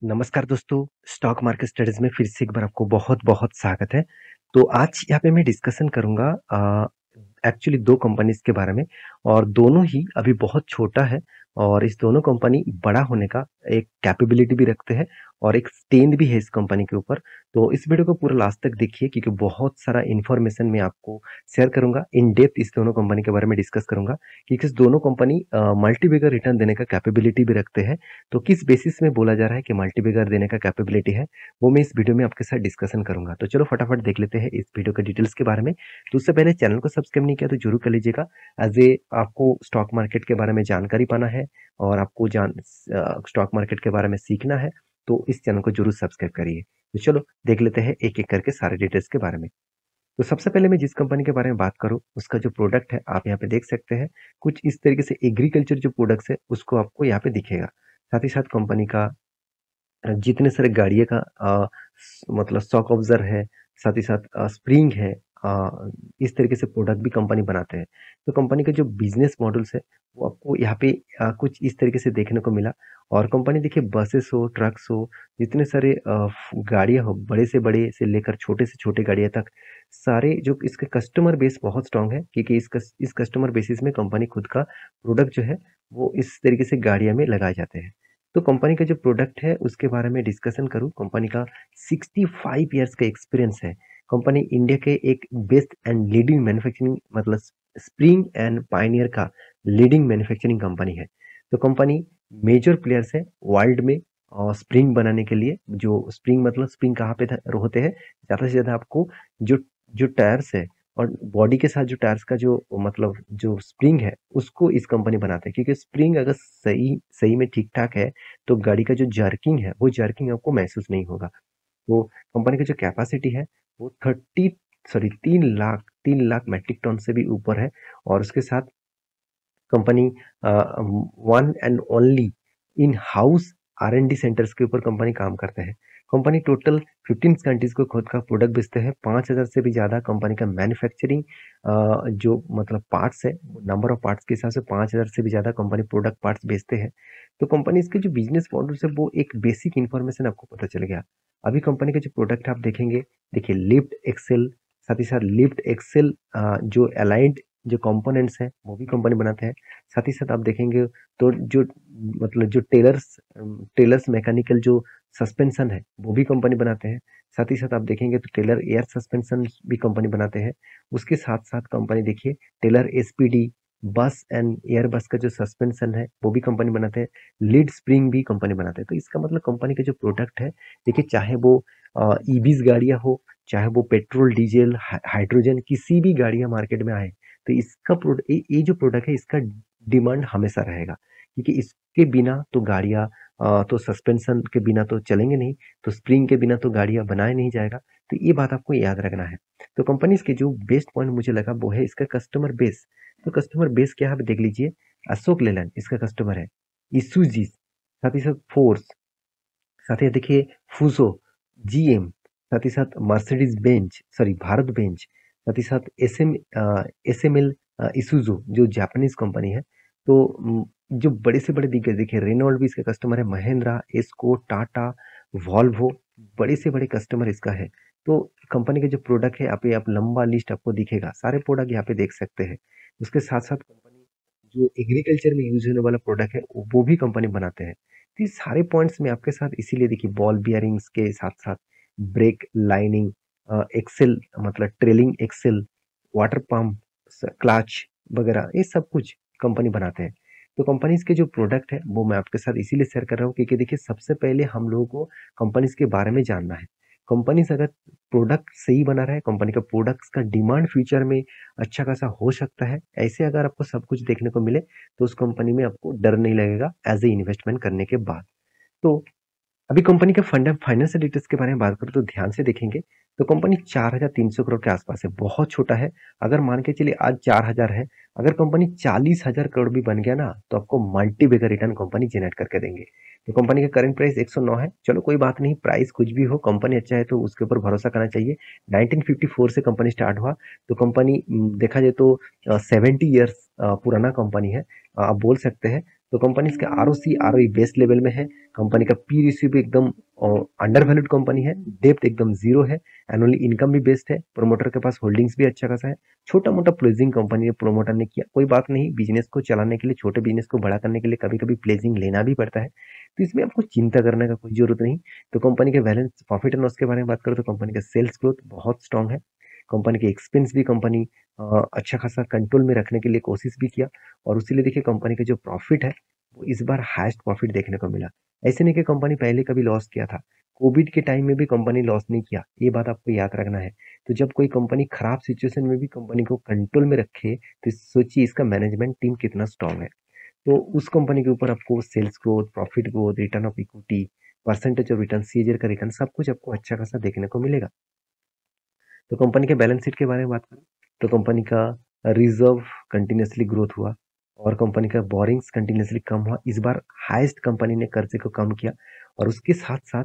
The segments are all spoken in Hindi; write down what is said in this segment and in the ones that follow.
नमस्कार दोस्तों, स्टॉक मार्केट स्टडीज में फिर से एक बार आपको बहुत-बहुत स्वागत है। तो आज यहाँ पे मैं डिस्कशन करूँगा एक्चुअली 2 कंपनीज़ के बारे में और दोनों ही अभी बहुत छोटा है और इस दोनों कंपनी बड़ा होने का एक कैपेबिलिटी भी रखते हैं और एक स्ट्रेंथ भी है इस कंपनी के ऊपर। तो इस वीडियो को पूरा लास्ट तक देखिए क्योंकि बहुत सारा इन्फॉर्मेशन मैं आपको शेयर करूँगा। इन डेप्थ इस दोनों कंपनी के बारे में डिस्कस करूँगा क्योंकि इस दोनों कंपनी मल्टी बैगर रिटर्न देने का कैपेबिलिटी भी रखते हैं। तो किस बेसिस में बोला जा रहा है कि मल्टीबैगर देने का कैपेबिलिटी है, वो मैं इस वीडियो में आपके साथ डिस्कशन करूँगा। तो चलो फटाफट देख लेते हैं इस वीडियो के डिटेल्स के बारे में। तो उससे पहले चैनल को सब्सक्राइब नहीं किया तो ज़रूर कर लीजिएगा। एज़ ए आपको स्टॉक मार्केट के बारे में जानकारी पाना है और आपको स्टॉक मार्केट के बारे में सीखना है, तो इस चैनल को ज़रूर सब्सक्राइब करिए। तो चलो देख लेते हैं एक-एक करके सारे डिटेल्स के बारे में। तो सबसे पहले मैं जिस कंपनी के बारे में बात करूँ, उसका जो प्रोडक्ट है आप यहाँ पे देख सकते हैं। कुछ इस तरीके से एग्रीकल्चर जो प्रोडक्ट्स है, उसको आपको यहाँ पे दिखेगा। साथ ही साथ कंपनी का जितने सारे गाड़ियों का मतलब शॉक ऑब्जर्वर है, साथ ही साथ स्प्रिंग है, इस तरीके से प्रोडक्ट भी कंपनी बनाते हैं। तो कंपनी के जो बिजनेस मॉडल्स है वो आपको यहाँ पे कुछ इस तरीके से देखने को मिला और कंपनी देखिए बसेस हो, ट्रक्स हो, जितने सारे गाड़ियाँ हो, बड़े से लेकर छोटे से छोटे गाड़ियाँ तक, सारे जो इसके कस्टमर बेस बहुत स्ट्रांग है क्योंकि इस कस्टमर बेसिस में कंपनी खुद का प्रोडक्ट जो है वो इस तरीके से गाड़ियाँ में लगाए जाते हैं। तो कंपनी का जो प्रोडक्ट है उसके बारे में डिस्कशन करूँ, कंपनी का 65 इयर्स का एक्सपीरियंस है। कंपनी इंडिया के एक बेस्ट एंड लीडिंग मैन्युफैक्चरिंग मतलब स्प्रिंग एंड पायनियर का लीडिंग मैन्युफैक्चरिंग कंपनी है। तो कंपनी मेजर प्लेयर्स है वर्ल्ड में स्प्रिंग बनाने के लिए। जो स्प्रिंग मतलब स्प्रिंग कहाँ पे होते हैं, ज़्यादा से ज़्यादा आपको जो जो टायर्स है और बॉडी के साथ जो टायर्स का जो मतलब जो स्प्रिंग है उसको इस कंपनी बनाते हैं क्योंकि स्प्रिंग अगर सही सही में ठीक ठाक है तो गाड़ी का जो जर्किंग है वो जर्किंग आपको महसूस नहीं होगा। तो कंपनी की जो कैपेसिटी है वो 3 लाख मेट्रिक टन से भी ऊपर है और उसके साथ company one and only in house R&D centres के ऊपर कंपनी काम करते हैं। कंपनी टोटल 15 कंट्रीज को खुद का प्रोडक्ट बेचते हैं। 5000 से भी ज़्यादा कंपनी का मैन्युफैक्चरिंग जो मतलब पार्ट्स है, नंबर ऑफ पार्ट्स के हिसाब से 5000 से भी ज़्यादा कंपनी प्रोडक्ट पार्ट्स बेचते हैं। तो कंपनी इसके जो बिजनेस मॉडल है वो एक बेसिक इन्फॉर्मेशन आपको पता चल गया। अभी कंपनी के जो प्रोडक्ट आप देखेंगे, देखिए लिफ्ट एक्सेल, साथ ही साथ लिफ्ट एक्सेल जो अलाइंड जो कंपोनेंट्स हैं वो भी कंपनी बनाते हैं। साथ ही साथ आप देखेंगे तो जो मतलब जो टेलर्स मैकेनिकल जो सस्पेंशन है वो भी कंपनी बनाते हैं। साथ ही साथ आप देखेंगे तो टेलर एयर सस्पेंशन भी कंपनी बनाते हैं। उसके साथ साथ कंपनी देखिए टेलर एसपीडी बस एंड एयर बस का जो सस्पेंशन है वो भी कंपनी बनाते हैं। लीड स्प्रिंग भी कंपनी बनाते हैं। तो इसका मतलब कंपनी के जो प्रोडक्ट है, देखिए चाहे वो ईवीज गाड़ियां हो, चाहे वो पेट्रोल डीजल हाइड्रोजन किसी भी गाड़ियां मार्केट में आए, तो इसका प्रोडक्ट ये जो प्रोडक्ट है इसका डिमांड हमेशा रहेगा क्योंकि इसके बिना तो गाड़ियाँ तो सस्पेंशन के बिना तो चलेंगे नहीं, तो स्प्रिंग के बिना तो गाड़ियाँ बनाया नहीं जाएगा। तो ये बात आपको याद रखना है। तो कंपनीज के जो बेस्ट पॉइंट मुझे लगा वो है इसका कस्टमर बेस। तो कस्टमर बेस क्या है आप देख लीजिए। अशोक लेलैंड इसका कस्टमर है, इसूजी, साथ ही साथ फोर्स, साथ ही देखिए फूसो, जीएम, साथ ही साथ Mercedes Benz sorry Bharat bench, साथ ही साथ एसएमएल इसूजू जो जापानीज कंपनी है। तो जो बड़े से बड़े दिग्गज देखिए रेनॉल्ट भी इसका कस्टमर है, महिंद्रा, एस्को, टाटा, वॉल्वो, बड़े से बड़े कस्टमर इसका है। तो कंपनी के जो प्रोडक्ट है आप लंबा लिस्ट आपको दिखेगा, सारे प्रोडक्ट यहाँ पे देख सकते हैं। उसके साथ साथ कंपनी जो एग्रीकल्चर में यूज होने वाला प्रोडक्ट है वो भी कंपनी बनाते हैं। तो ये सारे पॉइंट्स मैं आपके साथ इसीलिए देखिए बॉल बियरिंग्स के साथ साथ ब्रेक लाइनिंग, एक्सेल मतलब trailing axle, water pump, clutch वगैरह ये सब कुछ कंपनी बनाते हैं। तो कंपनीज के जो प्रोडक्ट है वो मैं आपके साथ इसीलिए शेयर कर रहा हूँ क्योंकि देखिए सबसे पहले हम लोगों को कंपनीज के बारे में जानना है। कंपनीज अगर प्रोडक्ट सही बना रहा है, कंपनी का प्रोडक्ट्स का डिमांड फ्यूचर में अच्छा खासा हो सकता है। ऐसे अगर आपको सब कुछ देखने को मिले तो उस कंपनी में आपको डर नहीं लगेगा एज ए इन्वेस्टमेंट करने के बाद। तो अभी कंपनी के फाइनेंशियल डिटेल्स के बारे में बात करूँ तो ध्यान से देखेंगे तो कंपनी 4300 करोड़ के आसपास है, बहुत छोटा है। अगर मान के चलिए आज 4000 है, अगर कंपनी 40,000 करोड़ भी बन गया ना तो आपको मल्टी बेगर रिटर्न कंपनी जनरेट करके देंगे। तो कंपनी का करंट प्राइस 109 है। चलो कोई बात नहीं, प्राइस कुछ भी हो, कंपनी अच्छा है तो उसके ऊपर भरोसा करना चाहिए। 1954 से कंपनी स्टार्ट हुआ, तो कंपनी देखा जाए तो 70 ईयर्स पुराना कंपनी है, आप बोल सकते हैं। तो कंपनीज का आरओसी आरओई बेस्ट लेवल में है। कंपनी का पी रेशियो भी एकदम अंडर वैल्यूड कंपनी है। डेप्थ एकदम जीरो है। एनुअली इनकम भी बेस्ट है। प्रोमोटर के पास होल्डिंग्स भी अच्छा खासा है। छोटा मोटा प्लेजिंग कंपनी ने प्रोमोटर ने किया, कोई बात नहीं, बिजनेस को चलाने के लिए, छोटे बिजनेस को बड़ा करने के लिए कभी कभी प्लेजिंग लेना भी पड़ता है, तो इसमें आपको चिंता करने का कोई जरूरत नहीं। तो कंपनी के बैलेंस प्रॉफिट एंड लॉस के बारे में बात करें तो कंपनी का सेल्स ग्रोथ बहुत स्ट्रांग है। कंपनी के एक्सपेंस भी कंपनी अच्छा खासा कंट्रोल में रखने के लिए कोशिश भी किया, और उसीलिए देखिए कंपनी का जो प्रॉफिट है वो इस बार हाईएस्ट प्रॉफिट देखने को मिला। ऐसे नहीं कि कंपनी पहले कभी लॉस किया था, कोविड के टाइम में भी कंपनी लॉस नहीं किया, ये बात आपको याद रखना है। तो जब कोई कंपनी खराब सिचुएशन में भी कंपनी को कंट्रोल में रखे, तो सोचिए इसका मैनेजमेंट टीम कितना स्ट्रांग है। तो उस कंपनी के ऊपर आपको sales growth, profit growth, return of equity, percentage of return, CAGR का रिटर्न, सब कुछ आपको अच्छा खासा देखने को मिलेगा। तो कंपनी के बैलेंस शीट के बारे में बात करें तो कंपनी का रिजर्व कंटिन्यूसली ग्रोथ हुआ, और कंपनी का बोरिंग्स कंटिन्यूसली कम हुआ। इस बार हाईएस्ट कंपनी ने कर्जे को कम किया, और उसके साथ साथ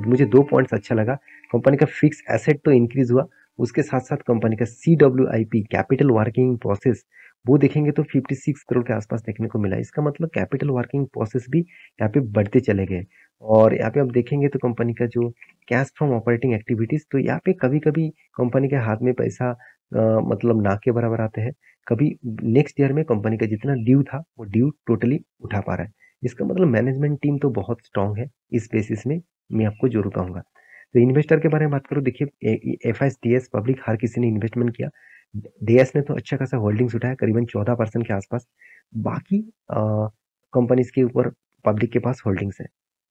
मुझे 2 पॉइंट्स अच्छा लगा। कंपनी का फिक्स एसेट तो इंक्रीज हुआ, उसके साथ साथ कंपनी का CWIP, कैपिटल वर्किंग प्रोसेस, वो देखेंगे तो 56 करोड़ के आसपास देखने को मिला। इसका मतलब कैपिटल वर्किंग प्रोसेस भी यहाँ पे बढ़ते चले गए। और यहाँ पे आप देखेंगे तो कंपनी का जो कैश फ्रॉम ऑपरेटिंग एक्टिविटीज, तो यहाँ पे कभी कभी कंपनी के हाथ में पैसा मतलब ना के बराबर आते हैं। कभी नेक्स्ट ईयर में कंपनी का जितना ड्यू था वो ड्यू टोटली उठा पा रहा है। इसका मतलब मैनेजमेंट टीम तो बहुत स्ट्रांग है। इस बेसिस में मैं आपको जरूर कहूंगा। तो इन्वेस्टर के बारे में बात करूँ, देखिए FIS पब्लिक हर किसी ने इन्वेस्टमेंट किया। डीएस ने तो अच्छा खासा होल्डिंग्स उठाया, करीबन 14% के आसपास। बाकी कंपनीज के ऊपर पब्लिक के पास होल्डिंग्स है।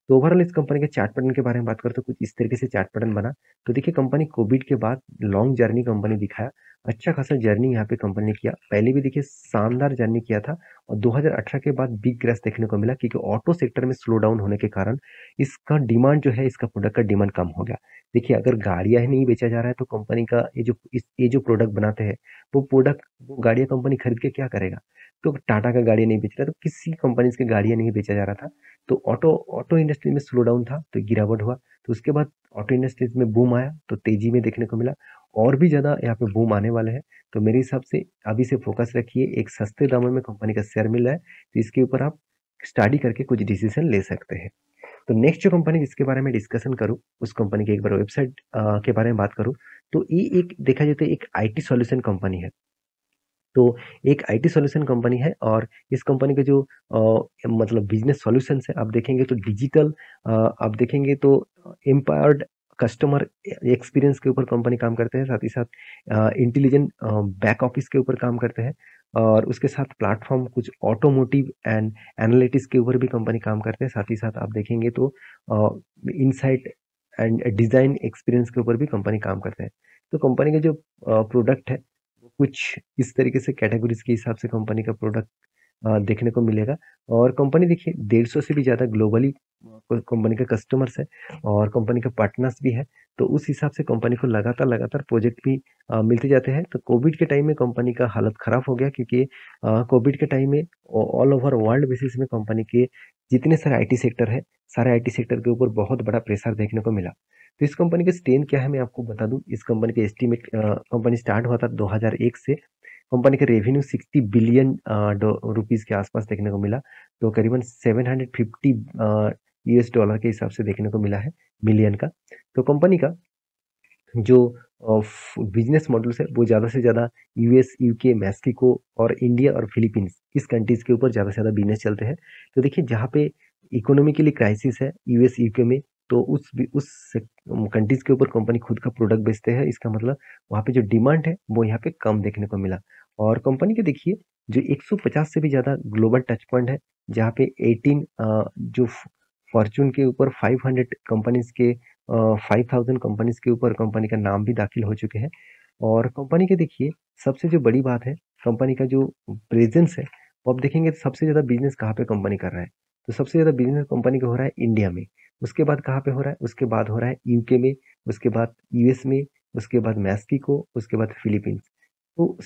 तो ओवरऑल इस कंपनी के चार्ट पैटर्न के बारे में बात करते तो कुछ इस तरीके से चार्ट पैटर्न बना। तो देखिए कंपनी कोविड के बाद लॉन्ग जर्नी कंपनी दिखाया, अच्छा खासा जर्नी यहाँ पे कंपनी ने किया। पहले भी देखिए शानदार जर्नी किया था, और 2018 के बाद बिग क्रैश देखने को मिला, क्योंकि ऑटो सेक्टर में स्लो डाउन होने के कारण इसका डिमांड जो है, इसका प्रोडक्ट का डिमांड कम हो गया। देखिए अगर गाड़ियां ही नहीं बेचा जा रहा है तो कंपनी का ये जो प्रोडक्ट बनाते हैं, वो गाड़ियां कंपनी खरीद के क्या करेगा। तो टाटा का गाड़ी नहीं बेच रहा, तो किसी कंपनी की गाड़ियां नहीं बेचा जा रहा था। तो ऑटो ऑटो इंडस्ट्री में स्लो डाउन था, तो गिरावट हुआ। तो उसके बाद ऑटो इंडस्ट्रीज में बूम आया, तो तेजी में देखने को मिला। और भी ज्यादा यहाँ पे बूम आने वाले हैं। तो मेरे हिसाब से अभी से फोकस रखिए, एक सस्ते दामों में कंपनी का शेयर मिल रहा है, तो इसके ऊपर आप स्टडी करके कुछ डिसीजन ले सकते हैं। तो नेक्स्ट जो कंपनी जिसके बारे में डिस्कशन करूँ, उस कंपनी की एक बार वेबसाइट के बारे में बात करूँ, तो ये एक देखा जाए तो एक IT सॉल्यूशन कंपनी है। तो एक IT सॉल्यूशन कंपनी है, और इस कंपनी के जो मतलब बिजनेस सॉल्यूशंस है, आप देखेंगे तो डिजिटल, आप देखेंगे तो एम्पावर्ड कस्टमर एक्सपीरियंस के ऊपर कंपनी काम करते हैं। साथ ही साथ इंटेलिजेंट बैक ऑफिस के ऊपर काम करते हैं, और उसके साथ प्लेटफॉर्म कुछ ऑटोमोटिव एंड एनालिटिक्स के ऊपर भी कंपनी काम करते हैं। साथ ही साथ आप देखेंगे तो इनसाइट एंड डिजाइन एक्सपीरियंस के ऊपर भी कंपनी काम करते हैं। तो कंपनी के जो प्रोडक्ट है वो कुछ इस तरीके से कैटेगरीज के हिसाब से कंपनी का प्रोडक्ट देखने को मिलेगा। और कंपनी देखिए 150 से भी ज़्यादा ग्लोबली कंपनी के कस्टमर्स है, और कंपनी के पार्टनर्स भी है। तो उस हिसाब से कंपनी को लगातार लगातार प्रोजेक्ट भी मिलते जाते हैं। तो कोविड के टाइम में कंपनी का हालत खराब हो गया, क्योंकि कोविड के टाइम में ऑल ओवर वर्ल्ड बेसिस में कंपनी के जितने सारे IT सेक्टर है, सारे IT सेक्टर के ऊपर बहुत बड़ा प्रेशर देखने को मिला। तो इस कंपनी के स्ट्रेंथ क्या है मैं आपको बता दूं। इस कंपनी के एस्टीमेट, कंपनी स्टार्ट हुआ था 2001 से। कंपनी का रेवेन्यू 60 बिलियन रुपीस के आसपास देखने को मिला, तो करीबन 750 US डॉलर के हिसाब से देखने को मिला है, मिलियन का। तो कंपनी का जो बिजनेस मॉडल्स है वो ज़्यादा से ज़्यादा US, UK, मैक्सिको और इंडिया और फिलीपींस, इस कंट्रीज के ऊपर ज़्यादा से ज़्यादा बिजनेस चलते हैं। तो देखिए जहाँ पे इकोनॉमिकली क्राइसिस है US, UK में, तो उस कंट्रीज के ऊपर कंपनी खुद का प्रोडक्ट बेचते हैं। इसका मतलब वहाँ पे जो डिमांड है वो यहाँ पे कम देखने को मिला। और कंपनी के देखिए जो 150 से भी ज़्यादा ग्लोबल टच पॉइंट है, जहाँ पे 18 जो फॉर्चून के ऊपर 500 कंपनीज के 5000 कंपनीज के ऊपर कंपनी का नाम भी दाखिल हो चुके हैं। और कंपनी के देखिए सबसे जो बड़ी बात है, कंपनी का जो प्रेजेंस है, वो आप देखेंगे तो सबसे ज़्यादा बिजनेस कहाँ पे कंपनी कर रहा है। तो सबसे ज़्यादा बिजनेस कंपनी का हो रहा है इंडिया में। उसके बाद कहाँ पे हो रहा है, उसके बाद हो रहा है UK में, उसके बाद US में, उसके बाद मैक्सिको, उसके बाद फिलीपींस। तो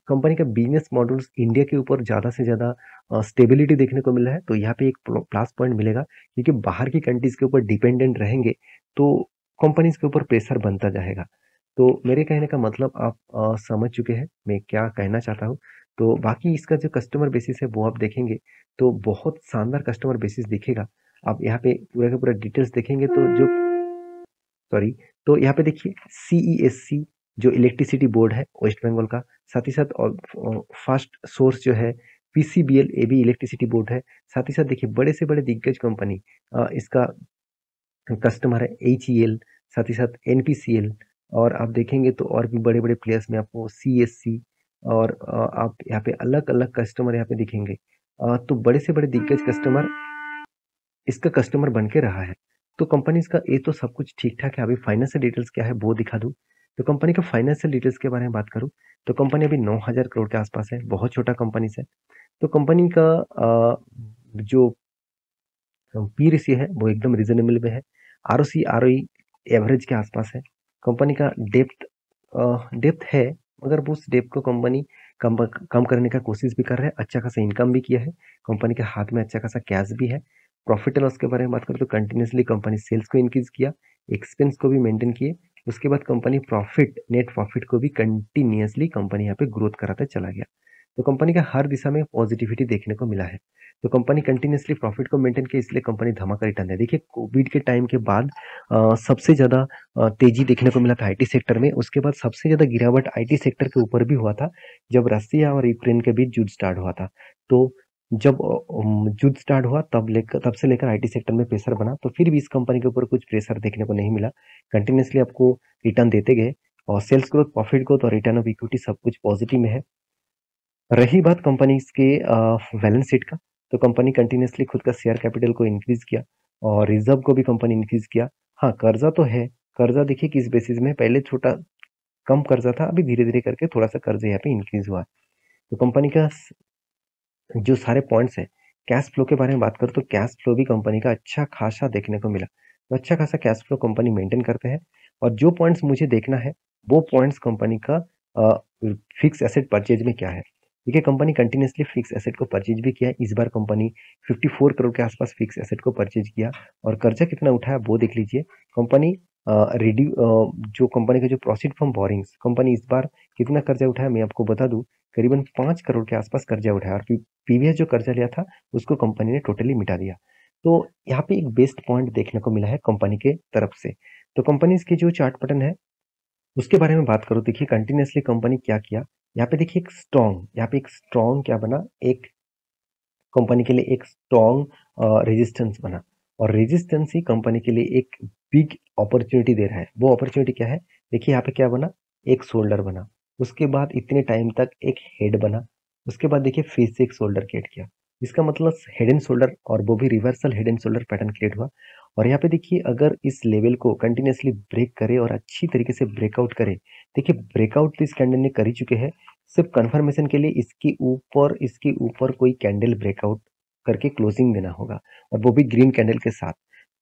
कंपनी का बिजनेस मॉडल्स इंडिया के ऊपर ज़्यादा से ज़्यादा स्टेबिलिटी देखने को मिल रहा है। तो यहाँ पे एक प्लस पॉइंट मिलेगा, क्योंकि बाहर की कंट्रीज के ऊपर डिपेंडेंट रहेंगे तो कंपनीज के ऊपर प्रेशर बनता जाएगा। तो मेरे कहने का मतलब आप समझ चुके हैं मैं क्या कहना चाहता हूँ। तो बाकी इसका जो कस्टमर बेसिस है वो आप देखेंगे तो बहुत शानदार कस्टमर बेसिस दिखेगा। आप यहाँ पे पूरा का पूरा डिटेल्स देखेंगे तो जो सॉरी तो यहाँ पे देखिए CESC जो इलेक्ट्रिसिटी बोर्ड है वेस्ट बंगाल का, साथ ही साथ और फर्स्ट सोर्स जो है PCBL ये भी इलेक्ट्रिसिटी बोर्ड है। साथ ही साथ देखिए बड़े से बड़े दिग्गज कंपनी इसका कस्टमर है HEL, साथ ही साथ NPCL, और आप देखेंगे तो और भी बड़े बड़े प्लेयर्स में आपको CSC और आप यहाँ पे अलग अलग कस्टमर यहाँ पे दिखेंगे। तो बड़े से बड़े दिग्गज कस्टमर इसका कस्टमर बन के रहा है। तो कंपनी इसका ये तो सब कुछ ठीक ठाक है। अभी फाइनेंशियल डिटेल्स क्या है वो दिखा दूं। तो कंपनी का फाइनेंशियल डिटेल्स के बारे में बात करूं तो कंपनी अभी 9,000 करोड़ के आसपास है, बहुत छोटा कंपनी है। तो कंपनी का जो पी रेशियो है वो एकदम रीजनेबल में है। ROC ROE एवरेज के आसपास है। कंपनी का डेप्थ है, मगर वो उस डेप्थ को कंपनी कम कम करने का कोशिश भी कर रहा है। अच्छा खासा इनकम भी किया है, कंपनी के हाथ में अच्छा खासा कैश भी है। प्रॉफिट एंड लॉस के बारे में बात करें तो कंटिन्यूसली कंपनी सेल्स को इंक्रीज किया, एक्सपेंस को भी मेंटेन किए। उसके बाद कंपनी नेट प्रॉफिट को भी कंटिन्यूसली कंपनी यहाँ पे ग्रोथ कराता चला गया। तो कंपनी का हर दिशा में पॉजिटिविटी देखने को मिला है। तो कंपनी कंटिन्यूसली प्रॉफिट को मेंटेन किया, इसलिए कंपनी धमाका रिटर्न है। देखिए कोविड के टाइम के बाद सबसे ज़्यादा तेजी देखने को मिला था आईटी सेक्टर में। उसके बाद सबसे ज़्यादा गिरावट आईटी सेक्टर के ऊपर भी हुआ था जब रसिया और यूक्रेन के बीच युद्ध स्टार्ट हुआ था। तो जब युद्ध स्टार्ट हुआ तब से लेकर आईटी सेक्टर में प्रेशर बना, तो फिर भी इस कंपनी के ऊपर कुछ प्रेशर देखने को नहीं मिला। कंटिन्यूसली आपको रिटर्न देते गए और सेल्स ग्रोथ, प्रॉफिट ग्रोथ और रिटर्न ऑफ इक्विटी सब कुछ पॉजिटिव में है। रही बात कंपनी के बैलेंस शीट का, तो कंपनी कंटिन्यूसली खुद का शेयर कैपिटल को इंक्रीज किया और रिजर्व को भी कंपनी इंक्रीज किया। हाँ, कर्जा तो है। कर्जा देखिए किस बेसिस में, पहले छोटा कम कर्जा था, अभी धीरे धीरे करके थोड़ा सा कर्जा यहाँ पे इंक्रीज हुआ। तो कंपनी का जो सारे पॉइंट्स हैं, कैश फ्लो के बारे में बात करूँ तो कैश फ्लो भी कंपनी का अच्छा खासा देखने को मिला। तो अच्छा खासा कैश फ्लो कंपनी मेंटेन करते हैं। और जो पॉइंट्स मुझे देखना है वो पॉइंट्स कंपनी का फिक्स एसेट परचेज में क्या है। देखिए कंपनी कंटिन्यूसली फिक्स एसेट को परचेज भी किया है। इस बार कंपनी 54 करोड़ के आसपास फिक्स एसेट को परचेज किया। और कर्जा कितना उठाया वो देख लीजिए। कंपनी जो कंपनी का जो प्रोसीड फ्रॉम बोरिंग्स, कंपनी इस बार कितना कर्जा उठाया मैं आपको बता दूं। करीबन 5 करोड़ के आसपास कर्जा उठाया और प्रीवियस जो कर्जा लिया था उसको कंपनी ने टोटली मिटा दिया। तो यहाँ पे एक बेस्ट पॉइंट देखने को मिला है कंपनी के तरफ से। तो कंपनी की जो चार्ट पैटर्न है उसके बारे में बात करो, देखिए कंटिन्यूसली कंपनी क्या किया। यहाँ पे देखिए एक स्ट्रॉन्ग क्या बना, एक कंपनी के लिए एक स्ट्रॉन्ग रेजिस्टेंस बना। और रेजिस्टेंस ही कंपनी के लिए एक बिग अपॉर्चुनिटी दे रहा है। वो अपॉर्चुनिटी क्या है, देखिए यहाँ पे क्या बना, एक शोल्डर बना। उसके बाद इतने टाइम तक एक हेड बना। उसके बाद देखिए फिर से एक शोल्डर क्रिएट किया। इसका मतलब हेड एंड शोल्डर, और वो भी reversal head and shoulder pattern create हुआ। और यहाँ पे देखिए अगर इस लेवल को कंटिन्यूसली ब्रेक करे और अच्छी तरीके से ब्रेकआउट करे, देखिए ब्रेकआउट तो इस कैंडल ने कर ही चुके हैं। सिर्फ कंफर्मेशन के लिए इसके ऊपर कोई कैंडल ब्रेकआउट करके क्लोजिंग देना होगा, और वो भी ग्रीन कैंडल के साथ।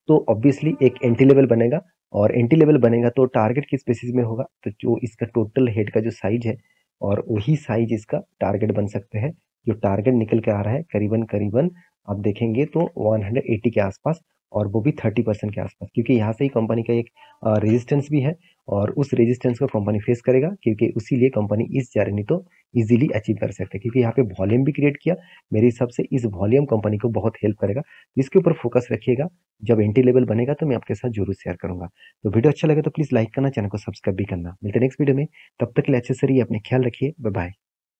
तो ऑब्वियसली एक एंटी लेवल बनेगा, और एंटी लेवल बनेगा तो टारगेट किस बेसिस में होगा, तो जो इसका टोटल हेड का जो साइज है और वही साइज इसका टारगेट बन सकते हैं। जो टारगेट निकल के आ रहा है करीबन करीबन आप देखेंगे तो 180 के आसपास, और वो भी 30% के आसपास, क्योंकि यहाँ से ही कंपनी का एक रेजिस्टेंस भी है। और उस रेजिस्टेंस को कंपनी फेस करेगा, क्योंकि उसी लिए कंपनी इस जर्नी तो इजीली अचीव कर सकते हैं, क्योंकि यहाँ पे वॉल्यूम भी क्रिएट किया। मेरे हिसाब से इस वॉल्यूम कंपनी को बहुत हेल्प करेगा। इसके ऊपर फोकस रखिएगा। जब एंटी लेवल बनेगा तो मैं आपके साथ जरूर शेयर करूंगा। तो वीडियो अच्छा लगे तो प्लीज लाइक करना, चैनल को सब्सक्राइब भी करना। मिलते हैं नेक्स्ट वीडियो में, तब तक के लिए अच्छे से रहिए, अपने ख्याल रखिए, बाय बाय।